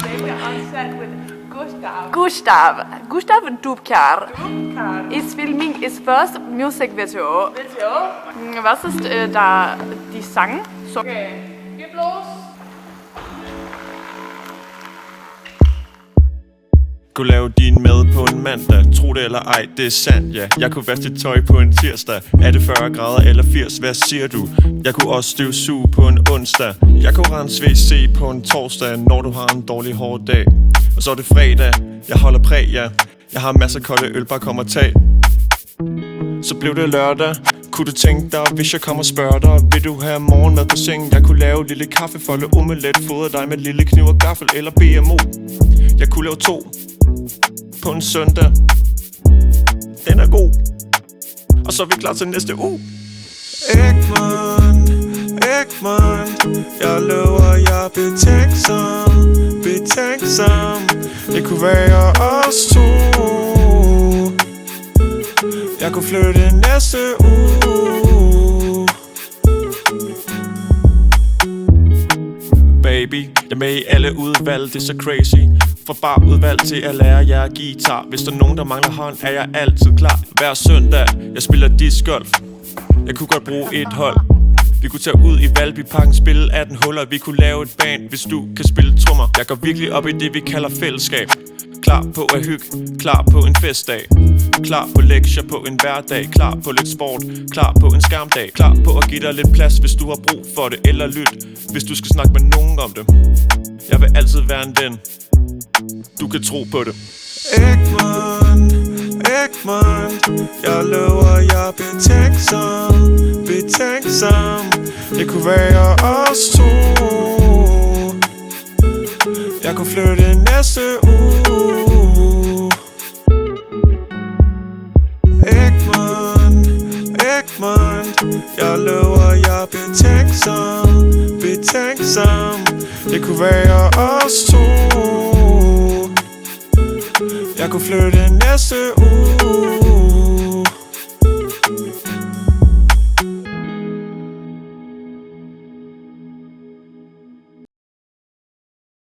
baby on set with Gustav Dubkar. Dubkar. Ist filming is first music video. Was ist da die Sang? So. Okay, gib los. Kunne lave din mad på en mandag. Tro det eller ej, det er sandt, ja. Jeg kunne vaske dit tøj på en tirsdag. Er det 40 grader eller 80, hvad siger du? Jeg kunne også støvsuge på en onsdag. Jeg kunne rense WC på en torsdag, når du har en dårlig hård dag. Og så er det fredag, jeg holder præg, ja. Jeg har masser af kolde øl, bare kom og tag. Så blev det lørdag. Kunne du tænke dig, hvis jeg kommer og spørger dig, vil du have morgenmad på sengen? Jeg kunne lave lille kaffefolde, omelet, fodre dig med lille kniv og gaffel eller BMO. Jeg kunne lave 2 på en søndag. Den er god. Og så er vi klar til næste uge. Egmont, jeg lover, jeg er betænksom. Det kunne være os 2. Jeg kunne flytte næste uge. Baby, jeg er med i alle udvalg, det er så crazy. Fra bare udvalg til at lære jer guitar. Hvis der er nogen, der mangler hånd, er jeg altid klar. Hver søndag, jeg spiller discgolf. Jeg kunne godt bruge et hold. Vi kunne tage ud i Valbyparken, spille 18 huller. Vi kunne lave et band, hvis du kan spille trommer. Jeg går virkelig op i det, vi kalder fællesskab. Klar på at hygge, klar på en festdag. Klar på lektier på en hverdag. Klar på lidt sport, klar på en skærmdag. Klar på at give dig lidt plads, hvis du har brug for det. Eller lyt, hvis du skal snakke med nogen om det. Jeg vil altid være en ven. Du kan tro på det. Egmont, jeg lover, jeg er betænksom. Det kunne være os 2. Jeg kunne flytte næste uge. Egmont, jeg lover, jeg er betænksom. Det kunne være os 2. Jeg kunne flytte næste uge.